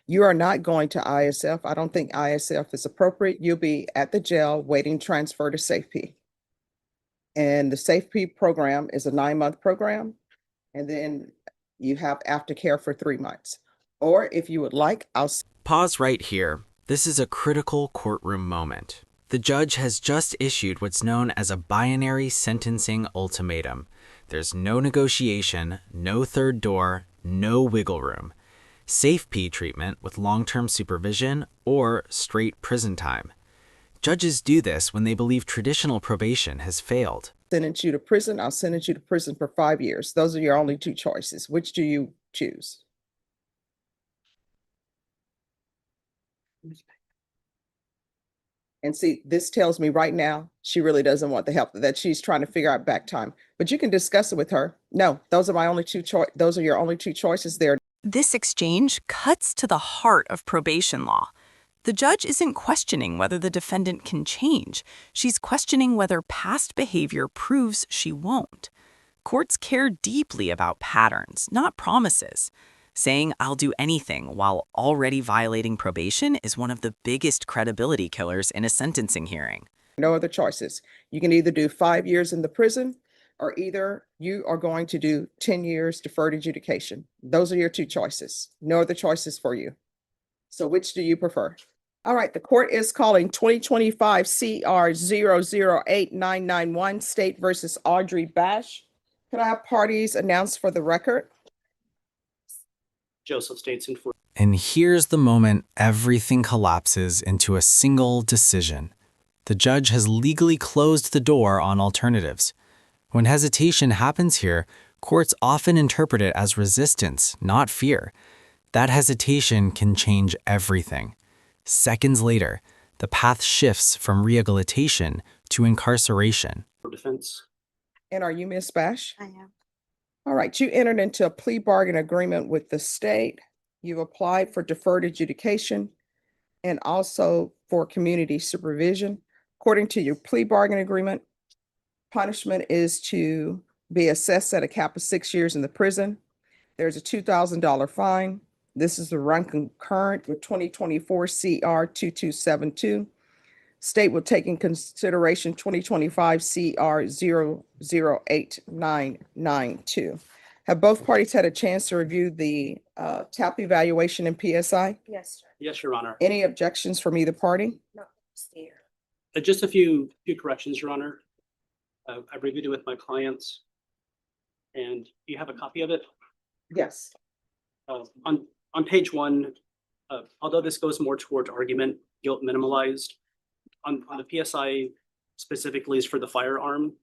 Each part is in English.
You are not going to ISF. I don't think ISF is appropriate. You'll be at the jail waiting transfer to SAFEP. And the SAFEP program is a 9-month program. And then you have aftercare for 3 months. Or if you would like, Pause right here. This is a critical courtroom moment. The judge has just issued what's known as a binary sentencing ultimatum. There's no negotiation, no third door, no wiggle room. SAFEP treatment with long-term supervision or straight prison time. Judges do this when they believe traditional probation has failed. sentence you to prison. I'll sentence you to prison for 5 years. Those are your only 2 choices. Which do you choose? And see, this tells me right now, she really doesn't want the help, that she's trying to figure out back time. But you can discuss it with her. No, those are my only 2 choices. Those are your only 2 choices there. This exchange cuts to the heart of probation law. The judge isn't questioning whether the defendant can change. She's questioning whether past behavior proves she won't. Courts care deeply about patterns, not promises. Saying, "I'll do anything," while already violating probation is one of the biggest credibility killers in a sentencing hearing. No other choices. You can either do 5 years in the prison, or either you are going to do 10 years deferred adjudication. Those are your 2 choices. No other choices for you. So which do you prefer? All right, the court is calling 2025 CR 008991 State versus Audrey Bash. Could I have parties announced for the record? Joseph states in for. And here's the moment everything collapses into a single decision. The judge has legally closed the door on alternatives. When hesitation happens here, courts often interpret it as resistance, not fear. That hesitation can change everything. Seconds later, the path shifts from rehabilitation to incarceration. For defense. And are you Miss Bash? I am. All right, you entered into a plea bargain agreement with the state. You've applied for deferred adjudication and also for community supervision. According to your plea bargain agreement, punishment is to be assessed at a cap of 6 years in the prison. There's a $2,000 fine. This is the run concurrent with 2024 CR 2272. State will take in consideration 2025 CR 008992. Have both parties had a chance to review the TAP evaluation and PSI? Yes, sir. Yes, Your Honor. Any objections from either party? No, stay. Just a few corrections, Your Honor. I reviewed it with my clients. And you have a copy of it? Yes. On page 1, although this goes more towards argument, guilt minimalized, on the PSI specifically is for the firearm.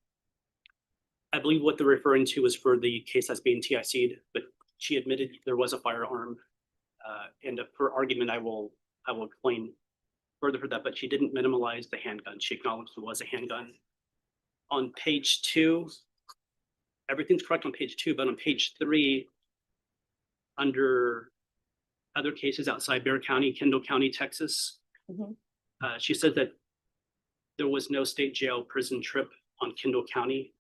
I believe what they're referring to is for the case that's being TIC'd, but she admitted there was a firearm. And for argument, I will explain further for that, but she didn't minimalize the handgun. She acknowledged there was a handgun. On page 2, everything's correct on page 2, but on page 3, under other cases outside Bexar County, Kendall County, Texas, she said that there was no state jail prison trip on Kendall County.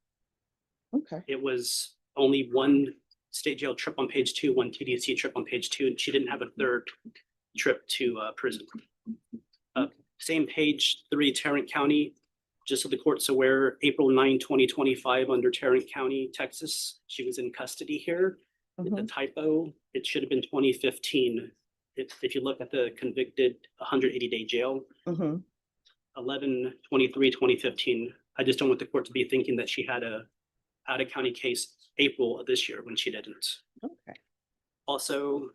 Okay. It was only one state jail trip on page 2, one TDC trip on page 2, and she didn't have a third trip to prison. Same page 3, Tarrant County, just so the court's aware, April 9, 2025, under Tarrant County, Texas. She was in custody here. The typo, it should have been 2015. If you look at the convicted 180-day jail, 11/23/2015. I just don't want the court to be thinking that she had a out-of-county case April of this year when she didn't. Okay. Also,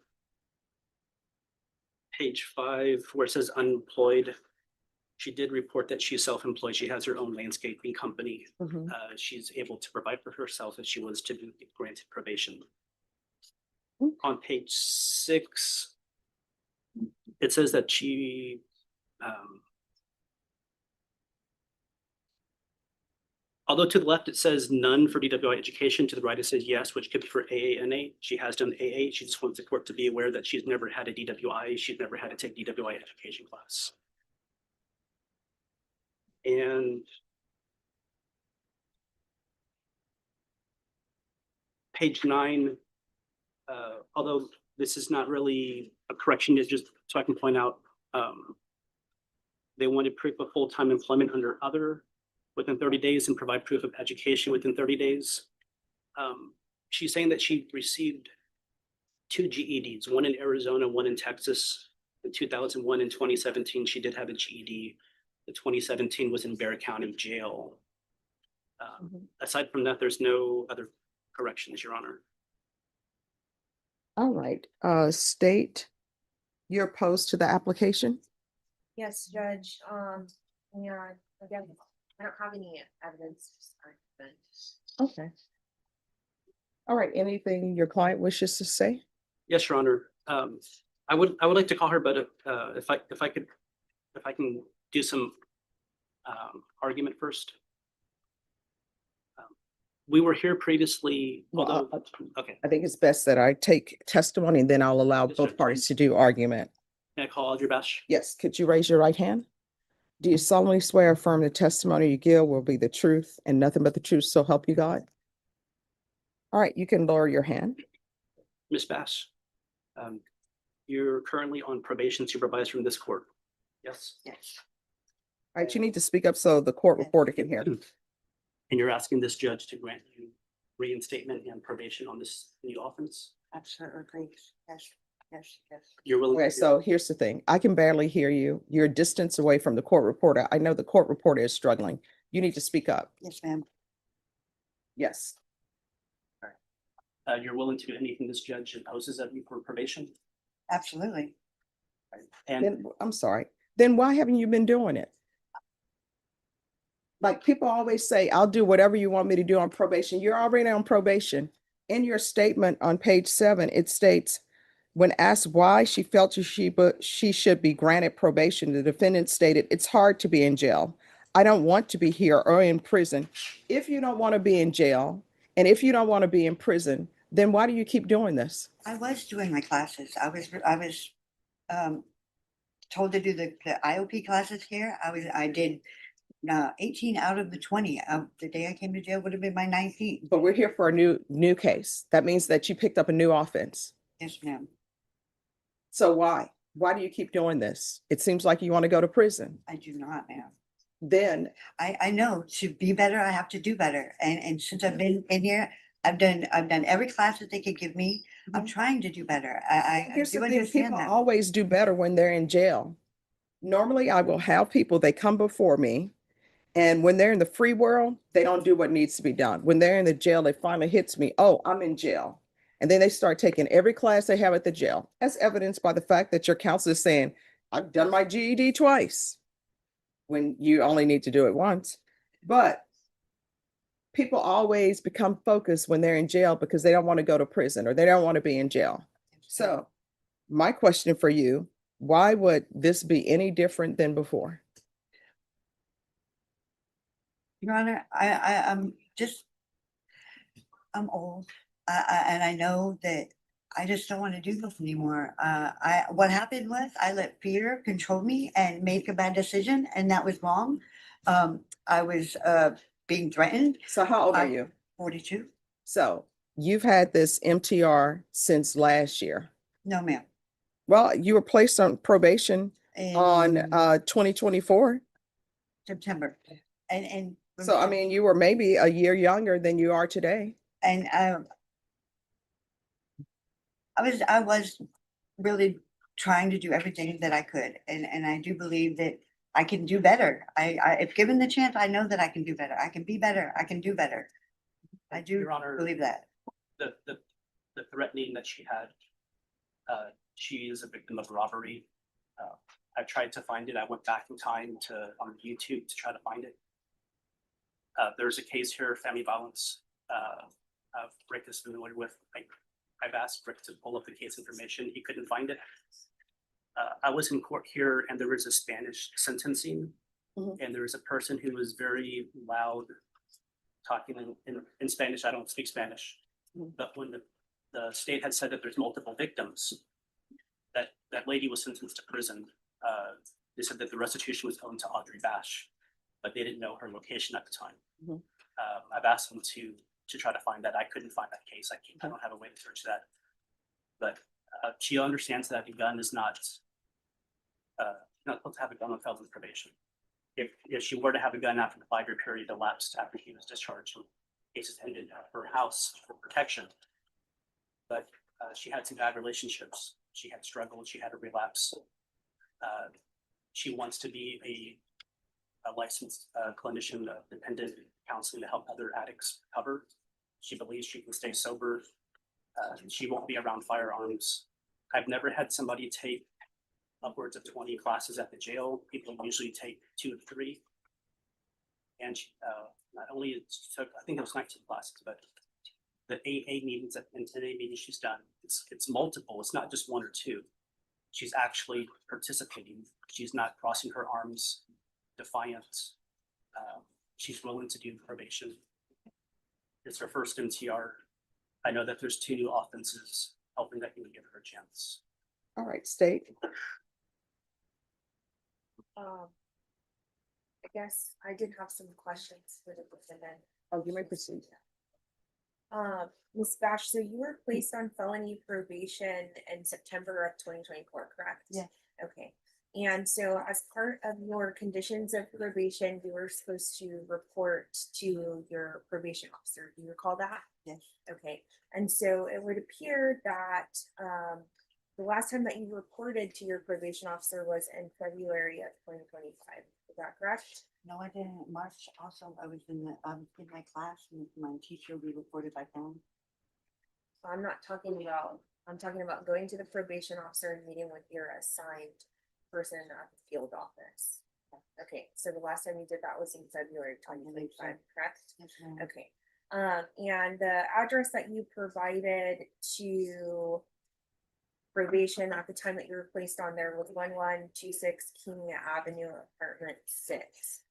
page 5, where it says unemployed, she did report that she's self-employed. She has her own landscaping company. She's able to provide for herself if she was to be granted probation. On page 6, it says that she although to the left it says none for DWI education, to the right it says yes, which could be for AANA. She has done AA. She just wants the court to be aware that she's never had a DWI. She's never had to take DWI education class. And page 9, although this is not really a correction is just so I can point out, they wanted proof of full-time employment under other within 30 days and provide proof of education within 30 days. She's saying that she received 2 GEDs, one in Arizona, one in Texas. In 2001 and 2017, she did have a GED. The 2017 was in Bexar County Jail. Aside from that, there's no other corrections, Your Honor. All right, state, you're opposed to the application? Yes, Judge, yeah, again, I don't have any evidence. Okay. All right, anything your client wishes to say? Yes, Your Honor. I would like to call her, but if I can do some argument first. We were here previously, Well, although, okay, I think it's best that I take testimony and then I'll allow Yes, both sir. parties to do argument. can I call Audrey Bash? Yes, could you raise your right hand? Do you solemnly swear or affirm the testimony you give will be the truth and nothing but the truth, so help you God? All right, you can lower your hand. Ms. Bass, you're currently on probation supervised from this court. Yes? Yes. All right, you need to speak up so the court reporter can hear. And you're asking this judge to grant you reinstatement and probation on this new offense? Absolutely, yes, yes, yes. You're willing? Okay, to- so here's the thing. I can barely hear you. You're a distance away from the court reporter. I know the court reporter is struggling. You need to speak up. Yes, ma'am. Yes. You're willing to do anything this judge imposes of you for probation? Absolutely. And Then, I'm sorry. Then why haven't you been doing it? Like people always say, I'll do whatever you want me to do on probation. You're already on probation. In your statement on page 7, it states, when asked why she felt she should be granted probation, the defendant stated, it's hard to be in jail. I don't want to be here or in prison. If you don't want to be in jail, and if you don't want to be in prison, then why do you keep doing this? I was doing my classes. I was told to do the IOP classes here. I did 18 out of the 20. The day I came to jail would have been my 19th. But we're here for a new case. That means that you picked up a new offense. Yes, ma'am. So why? Why do you keep doing this? It seems like you want to go to prison. I do not, ma'am. Then, I know to be better, I have to do better. And since I've been in here, I've done every class that they could give me. I'm trying to do better. I here's do the thing, understand people that. always do better when they're in jail. Normally, I will have people, they come before me, and when they're in the free world, they don't do what needs to be done. When they're in the jail, it finally hits me, oh, I'm in jail. And then they start taking every class they have at the jail, as evidenced by the fact that your counselor is saying, I've done my GED twice, when you only need to do it once. But people always become focused when they're in jail because they don't want to go to prison or they don't want to be in jail. So my question for you, why would this be any different than before? Your Honor, I'm old, and I know that I just don't want to do this anymore. What happened was I let fear control me and make a bad decision, and that was wrong. I was being threatened. So how old are you? 42? So you've had this MTR since last year. No, ma'am. Well, you were placed on probation on In 2024. September, and So I mean, you were maybe a year younger than you are today. and I was really trying to do everything that I could, and I do believe that I can do better. If given the chance, I know that I can do better. I can be better. I can do better. I do Your Honor, believe that. the threatening that she had, she is a victim of robbery. I tried to find it. I went back in time on YouTube to try to find it. There's a case here, family violence. Rick is familiar with. I've asked Rick to pull up the case information. He couldn't find it. I was in court here and there was a Spanish sentencing. And there was a person who was very loud talking in Spanish. I don't speak Spanish. But when the state had said that there's multiple victims, that lady was sentenced to prison. They said that the restitution was owed to Audrey Bash, but they didn't know her location at the time. I've asked them to try to find that. I couldn't find that case. I don't have a way to search that. But She understands that a gun is not supposed to have a gun on felon's probation. If she were to have a gun after the 5-year period elapsed after he was discharged, cases ended at her house for protection. But she had some bad relationships. She had struggled. She had a relapse. She wants to be a licensed clinician of dependent counseling to help other addicts recover. She believes she can stay sober. She won't be around firearms. I've never had somebody take upwards of 20 classes at the jail. People usually take 2 to 3. And she, not only took, I think it was 19 classes, but the AA meetings and 10A meetings she's done, it's multiple. It's not just 1 or 2. She's actually participating. She's not crossing her arms, defiant. She's willing to do probation. It's her first MTR. I know that there's 2 new offenses, hoping that you would give her a chance. All right, state. I guess I did have some questions for the defendant. Oh, you may proceed. Ms. Bash, so you were placed on felony probation in September of 2024, correct? Yes. Okay. And so as part of your conditions of probation, you were supposed to report to your probation officer. Do you recall that? Yes. Okay. And so it would appear that the last time that you reported to your probation officer was in February of 2025. Is that correct? No, I didn't. March also, I was in my class and my teacher, we reported by phone. I'm talking about going to the probation officer and meeting with your assigned person at the field office. Okay, so the last time you did that was in February 2025, correct? Yes, ma'am. Okay. And the address that you provided to probation at the time that you were placed on there was 1126 King Avenue, apartment 6.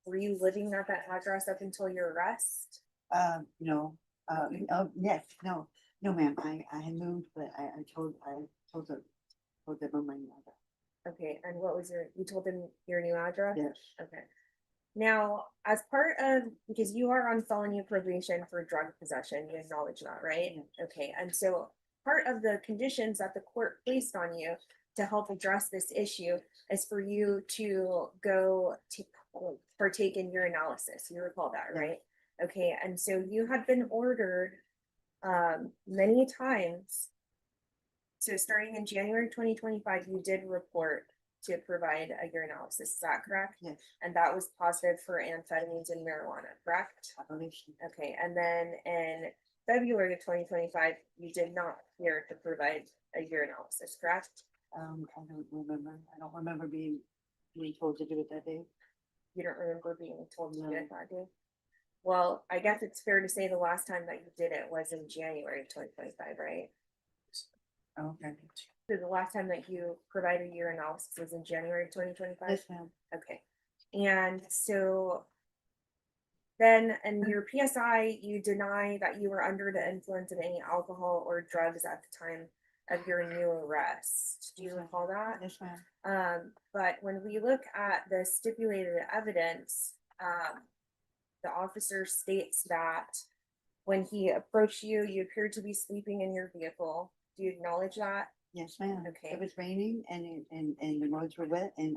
Were you living at that address up until your arrest? No, yes, no, ma'am, I had moved, but I told them on my mother. Okay, and what was you told them your new address? Yes. Okay. Now, as part of, because you are on felony probation for drug possession, you acknowledge that, right? Yes. Okay, and so part of the conditions that the court placed on you to help address this issue is for you to go to partake in urinalysis. You recall that, right? Okay, and so you had been ordered many times. So starting in January 2025, you did report to provide a urinalysis. Is that correct? Yes. And that was positive for amphetamines and marijuana, correct? I believe so. Okay, and then in February of 2025, you did not appear to provide a urinalysis, correct? I don't remember. I don't remember being told to do it that day. You don't remember being told to do No. it that day? Well, I guess it's fair to say the last time that you did it was in January of 2025, right? Okay. So the last time that you provided urinalysis was in January of 2025? Yes, ma'am. Okay. And so then in your PSI, you deny that you were under the influence of any alcohol or drugs at the time of your new arrest. Do you recall that? Yes, ma'am. But when we look at the stipulated evidence, the officer states that when he approached you, you appeared to be sleeping in your vehicle. Do you acknowledge that? Yes, ma'am. Okay. It was raining and the roads were wet and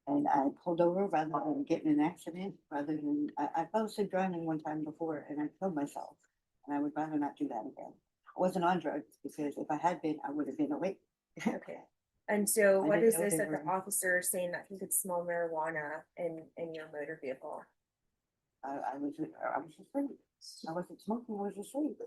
I pulled over rather than getting in an accident, I fell asleep driving one time before and I killed myself. And I would rather not do that again. I wasn't on drugs because if I had been, I would have been awake. Okay. And so I what didn't is know this they that the were- officer is saying that he could smell marijuana in your motor vehicle? I was asleep. I wasn't smoking, I was asleep.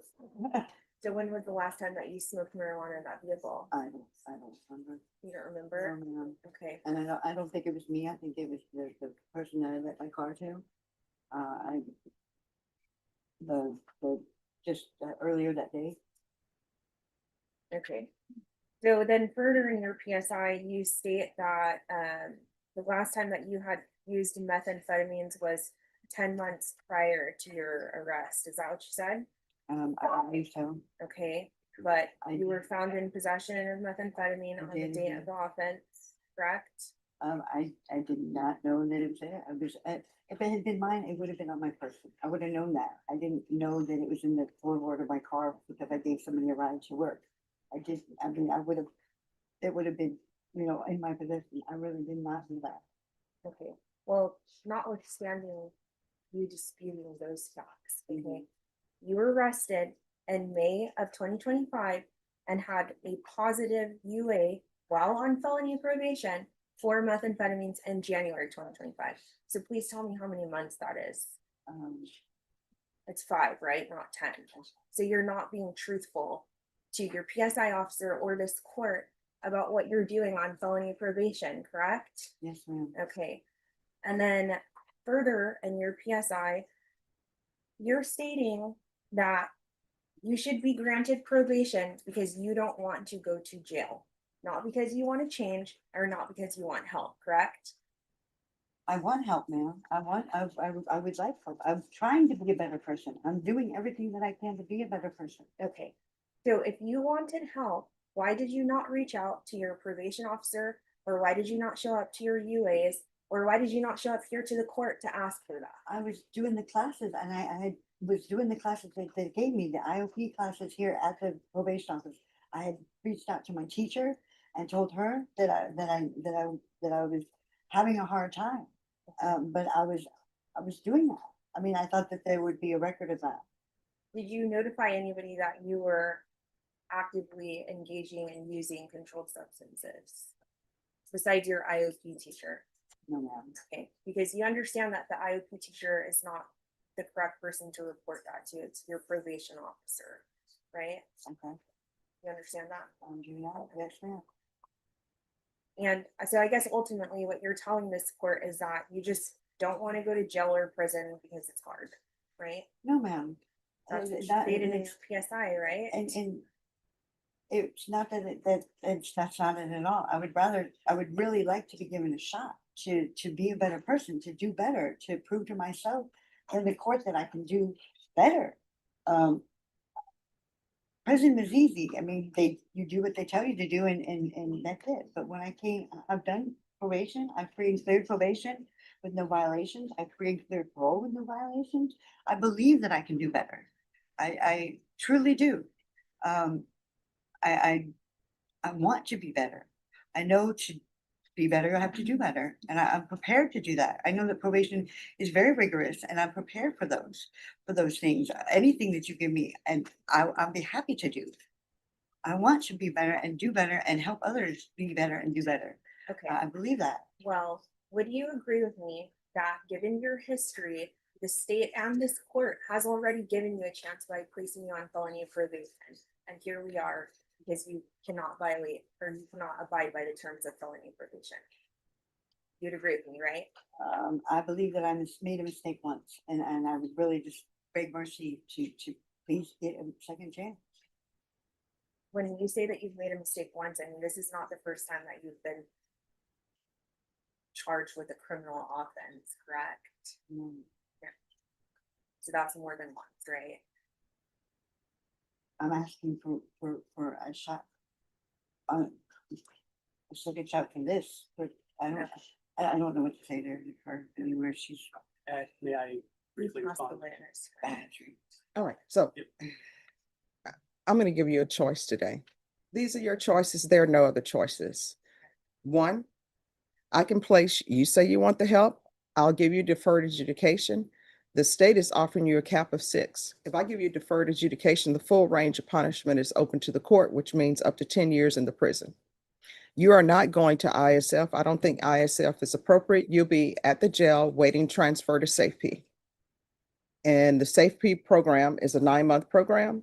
So when was the last time that you smoked marijuana in that vehicle? I don't remember. You don't remember? No. Okay. And I don't think it was me. I think it was the person that I let my car to. Earlier that day. Okay. So then further in your PSI, you state that the last time that you had used methamphetamines was 10 months prior to your arrest. Is that what you said? I believe so. Okay. But I you were found in possession of methamphetamine I on the did, date yeah. of the offense, correct? I did not know that it was there. If it had been mine, it would have been on my person. I would have known that. I didn't know that it was in the floorboard of my car because I gave somebody a ride to work. I just, I mean, I would have, it would have been, you know, in my possession. I really did not do that. Okay, well, notwithstanding you disputing those facts, okay? You were arrested in May of 2025 and had a positive UA while on felony probation for methamphetamines in January 2025. So please tell me how many months that is. Um, It's 5, right? Not 10. So you're not being truthful to your PSI officer or this court about what you're doing on felony probation, correct? yes, ma'am. Okay. And then further in your PSI, you're stating that you should be granted probation because you don't want to go to jail, not because you want to change or not because you want help, correct? I want help, ma'am. I would like help. I'm trying to be a better person. I'm doing everything that I can to be a better person. Okay. So if you wanted help, why did you not reach out to your probation officer? Or why did you not show up to your UAs? Or why did you not show up here to the court to ask for that? I was doing the classes and was doing the classes that they gave me, the IOP classes here at the probation office. I had reached out to my teacher and told her that I was having a hard time. But I was doing that. I mean, I thought that there would be a record of that. Did you notify anybody that you were actively engaging in using controlled substances besides your IOP teacher? No, ma'am. Okay, because you understand that the IOP teacher is not the correct person to report that to. It's your probation officer, right? Okay. You understand that? I'm doing that. Yes, ma'am. And so I guess ultimately what you're telling this court is that you just don't want to go to jail or prison because it's hard, right? No, ma'am. That's what you That- stated in your PSI, right? and it's not that that's not it at all. I would really like to be given a shot to be a better person, to do better, to prove to myself in the court that I can do better. Prison is easy. I mean, you do what they tell you to do and that's it. But when I've done probation, I've free and cleared probation with no violations. I've free and cleared parole with no violations. I believe that I can do better. I truly do. I want to be better. I know to be better, I have to do better. And I'm prepared to do that. I know that probation is very rigorous and I'm prepared for those things. Anything that you give me, and I'll be happy to do. I want to be better and do better and help others be better and do better. Okay. I believe that. Well, would you agree with me that given your history, the state and this court has already given you a chance by placing you on felony probation? And here we are because you cannot violate or you cannot abide by the terms of felony probation. You'd agree with me, right? I believe that made a mistake once and I would really just beg mercy to please get a second chance. When you say that you've made a mistake once, I mean, this is not the first time that you've been charged with a criminal offense, correct? Mm. So that's more than once, right? I'm asking for a shot. A second shot for this, but I don't know what to say to her anywhere. She's May I briefly Cross the respond? witness. bad. All right, so Yep. I'm going to give you a choice today. These are your choices. There are no other choices. One, I can place, you say you want the help, I'll give you deferred adjudication. The state is offering you a cap of 6. If I give you deferred adjudication, the full range of punishment is open to the court, which means up to 10 years in the prison. You are not going to ISF. I don't think ISF is appropriate. You'll be at the jail waiting transfer to SAFEP. And the SAFEP program is a 9-month program.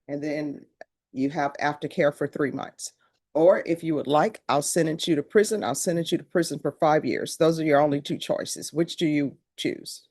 And then you have aftercare for 3 months. Or if you would like, I'll sentence you to prison. I'll sentence you to prison for 5 years. Those are your only 2 choices. Which do you choose?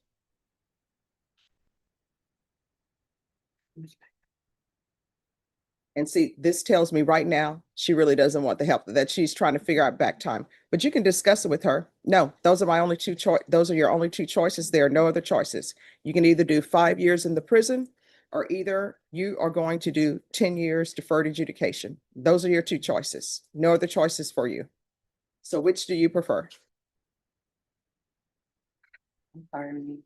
And see, this tells me right now, she really doesn't want the help, that she's trying to figure out back time. But you can discuss it with her. No, those are my only 2 choices. Those are your only 2 choices. There are no other choices. You can either do 5 years in the prison, or either you are going to do 10 years deferred adjudication. Those are your 2 choices. No other choices for you. So which do you prefer? I'm sorry, Renee.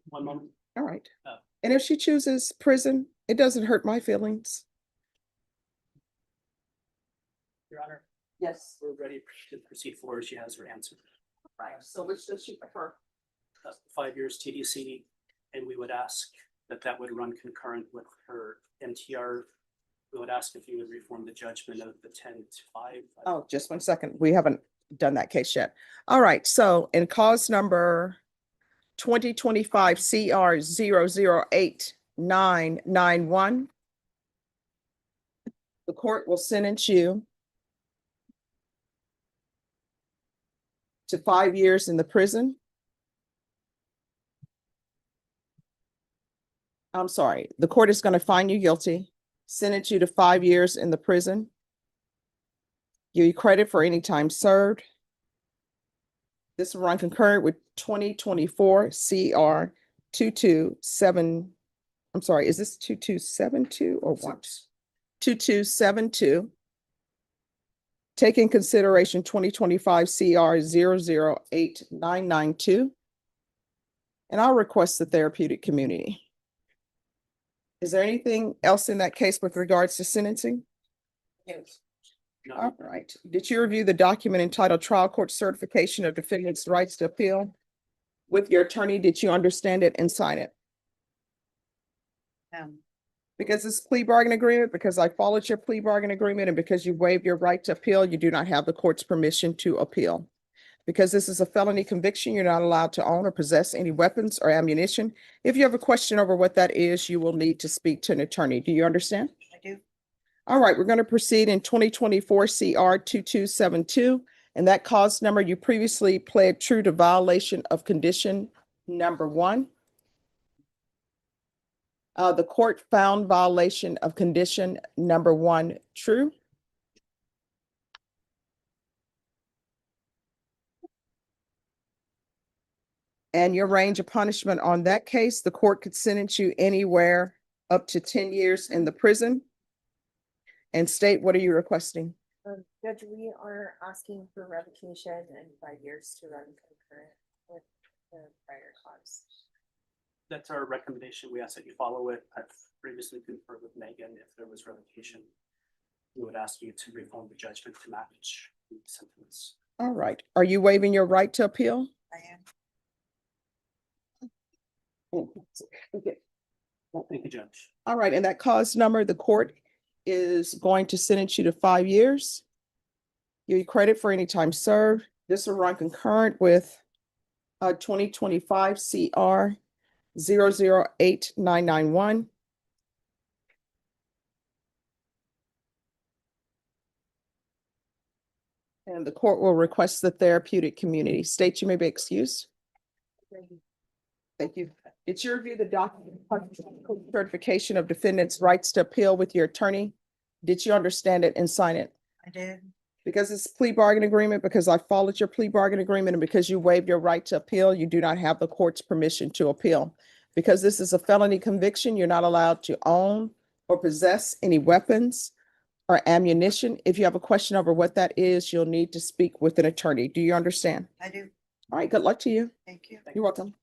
One moment. All right. Oh. And if she chooses prison, it doesn't hurt my feelings. Your Honor, Yes. we're ready to proceed forward. She has her answer. Right. So which does she prefer? 5 years TDC, and we would ask that that would run concurrent with her MTR. We would ask if you would reform the judgment of the 10 to 5. Oh, just 1 second. We haven't done that case yet. All right. So in cause number 2025 CR 008991, the court will sentence you to 5 years in the prison. I'm sorry, the court is going to find you guilty, sentence you to 5 years in the prison. Give you credit for any time served. This will run concurrent with 2024 CR 227. I'm sorry, is this 2272 or what? 2272. Take in consideration 2025 CR 008992. And I'll request the therapeutic community. Is there anything else in that case with regards to sentencing? Yes. All right. Did you review the document entitled Trial Court Certification of Defendant's Rights to Appeal? With your attorney, did you understand it and sign it? Because it's plea bargain agreement, because I followed your plea bargain agreement, and because you waived your right to appeal, you do not have the court's permission to appeal. Because this is a felony conviction, you're not allowed to own or possess any weapons or ammunition. If you have a question over what that is, you will need to speak to an attorney. Do you understand? I do. All right, we're going to proceed in 2024 CR 2272. And that cause number, you previously pled true to violation of condition number 1. The court found violation of condition number 1 true. And your range of punishment on that case, the court could sentence you anywhere up to 10 years in the prison. And state, what are you requesting? Judge, we are asking for revocation and 5 years to run concurrent with the prior cause. That's our recommendation. We ask that you follow it. I've previously conferred with Megan. If there was revocation, we would ask you to reform the judgment to match the sentence. All right. Are you waiving your right to appeal? I am. Okay. Thank you, Judge. All right. And that cause number, the court is going to sentence you to 5 years. You credit for any time served. This will run concurrent with 2025 CR 008991. And the court will request the therapeutic community. State, you may be excused. Thank you. Did you review the document certification of defendant's rights to appeal with your attorney? Did you understand it and sign it? I did. Because it's plea bargain agreement, because I followed your plea bargain agreement, and because you waived your right to appeal, you do not have the court's permission to appeal. Because this is a felony conviction, you're not allowed to own or possess any weapons or ammunition. If you have a question over what that is, you'll need to speak with an attorney. Do you understand? I do. All right, good luck to you. Thank you. You're welcome.